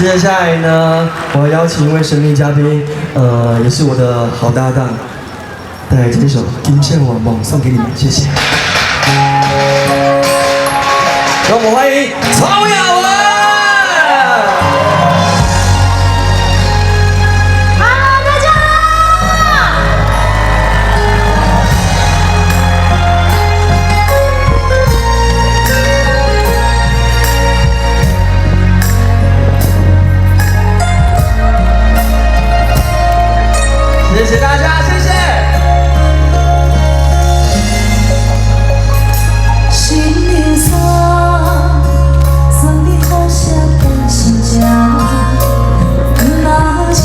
接下来呢，我要邀请一位神秘嘉宾，也是我的好搭档，带来这首《金线网梦》送给你们，谢谢。让我们欢迎曹雅文。Hello， 大家好。谢谢大家，谢谢。心灵酸，酸的好像本心情，若是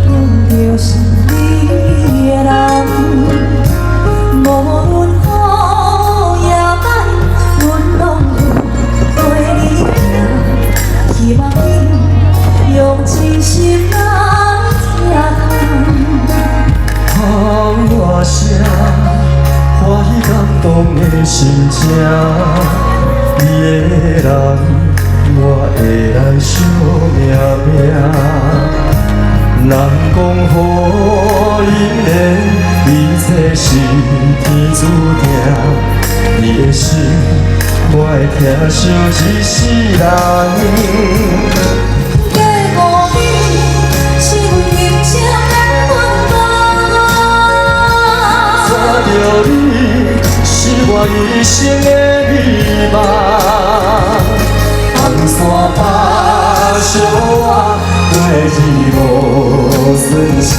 阮就是你的人，无论好也歹，阮拢会陪你行，希望你用真心来听通。我声，欢喜感动的心情，你的人，我会来惜命命。人讲好姻缘，一切是天注定。你的心，我会疼惜一世人。着你是我一生的美梦，红线把相我过日无算啥，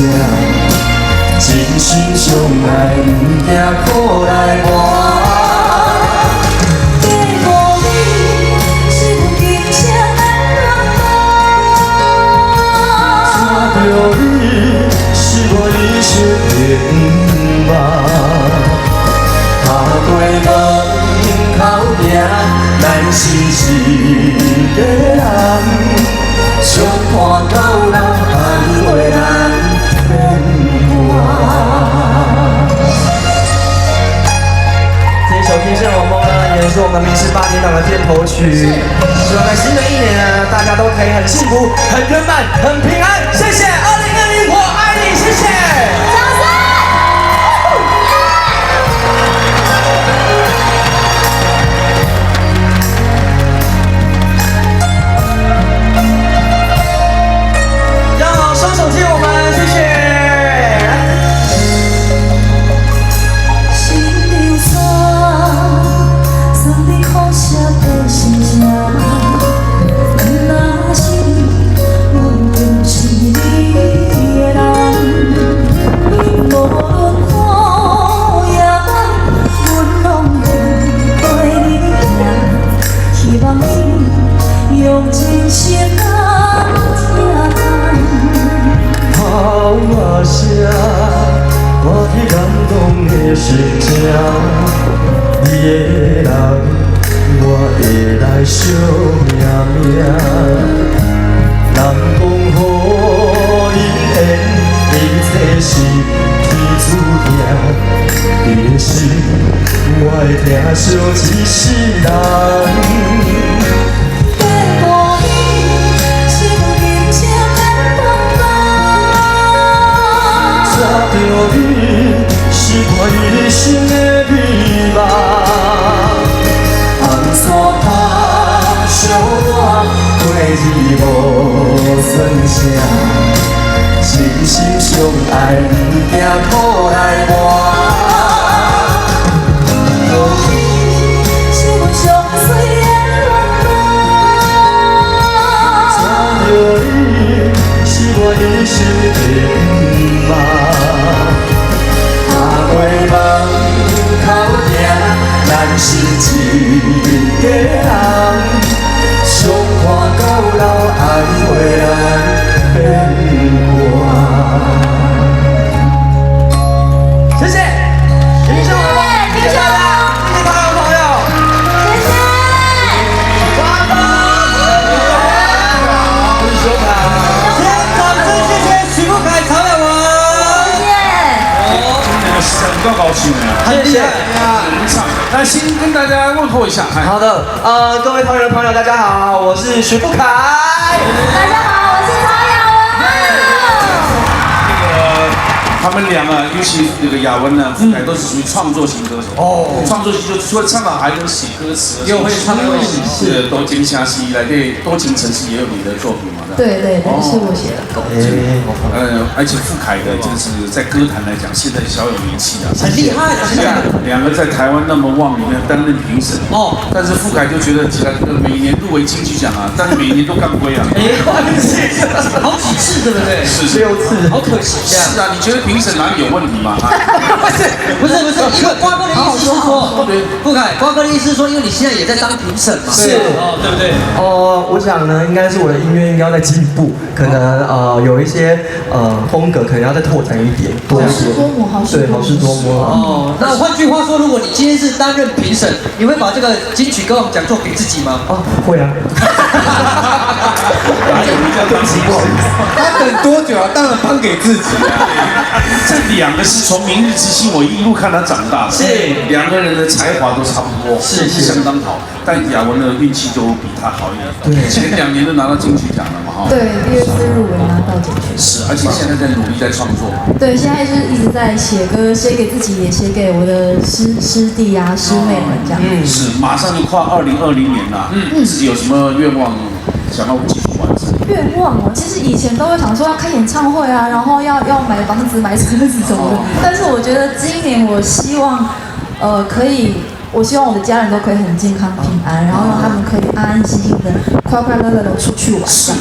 真心相爱不惊苦来磨。着你是我一生的愿望。踏过门口行，咱是一个人，相伴到老，爱袂咱变坏。这一首《金线网梦》呢，也是我们民视8点档的片头曲。希望在新的一年呢，大家都可以很幸福、很圆满、很平安。谢谢2020，我爱你，谢谢。用真心来听好我声，我去感动的心情，你的人，我会来惜命命。人讲好姻缘，一切是天注定。你的心，我会疼惜一世人。着你是我一生的美梦，红线把相我过日无算啥，真心相爱不惊苦来磨。是阮上水的着你是我一生的愿望。过门口行，咱是一个人，相伴到老，爱袂咱变坏。谢谢，金线网梦，谢谢大家，谢谢朋友，谢谢，拜拜，我是修凯，先掌声谢谢许富凯、曹雅文。比较高兴啊！谢谢。那先跟大家问候一下。好的，各位桃园的朋友，大家好，我是许富凯。大家好，我是曹雅文。他们俩啊，尤其那个雅文呢，富凯都是属于创作型歌手。哦，创作型就除了唱好，还能写歌词，又会唱又会写是多情城市来对多情城市也有你的作品嘛？对对对，是我写的。而且富凯的就是在歌坛来讲，现在小有名气啊，很厉害的，两个在台湾那么旺里面担任评审哦，但是富凯就觉得每年入围金曲奖啊，但是每年都干灰啊，没关系，好几次对不对？是6次，好可惜这样。是啊，你觉得评审哪里有问题吗？不是，因为瓜哥的意思是说，富凯，瓜哥的意思是说，因为你现在也在当评审嘛，是哦，对不对？我想呢，应该是我的音乐应该要再进步，可能有一些风格可能要再拓展一点。好事多磨，好事对，好事多磨。哦，那换句话说，如果你今天是担任评审，你会把这个金曲歌王奖座给自己吗？会啊。哪有人家当时不好意思？他等多久啊？当然颁给自己啊。这两个是从《明日之星》我一路看他长大的，是两个人的才华都差不多，是相当好。但雅文的运气就比他好一点，对，前2年都拿到金曲奖了嘛，哈。对，第2次入围拿到金曲。是，而且现在在努力在创作。对，现在就是一直在写歌，写给自己，也写给我的师弟啊、师妹们这样。是，马上就跨2020年了，自己有什么愿望想要继续完成？愿望哦，其实以前都会想说要开演唱会啊，然后要买房子、买车子什么的。但是我觉得今年我希望，我希望我的家人都可以很健康平安，然后让他们可以安安心心的、快快乐乐的出去玩。是，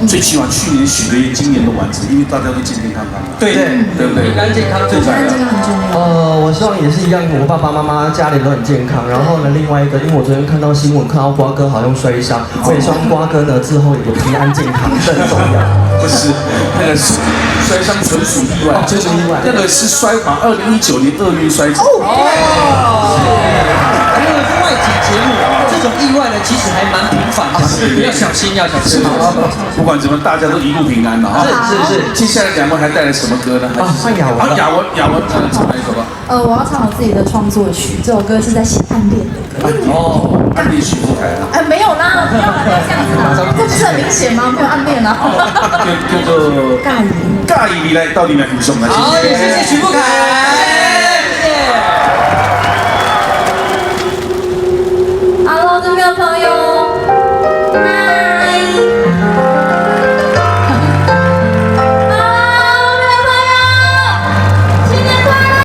最起码去年许的愿，今年都完成，因为大家都健健康康的。对对不对？平安健康平安健康很重要。我希望也是一样，我爸爸妈妈家里都很健康。然后呢，另外一个，因为我昨天看到新闻，看到瓜哥好像摔伤，我也希望瓜哥呢之后也平安健康，这很重要。不是，那个摔伤纯属意外，纯属意外。那个是把2019年厄运摔走。因为是外景节目，这种意外呢，其实还蛮频繁的，要小心，要小心。不管怎么，大家都一路平安了哈。是。接下来2位还带来什么歌呢？换雅文。雅文，唱哪一首吧？我要唱我自己的创作曲，这首歌是在写暗恋的歌。暗恋许富凯啊。没有啦，不要这样子啦，这不是很明显吗？没有暗恋啊。叫做尬意。尬意，你来到底来欣赏哪些？好，也谢谢许富凯。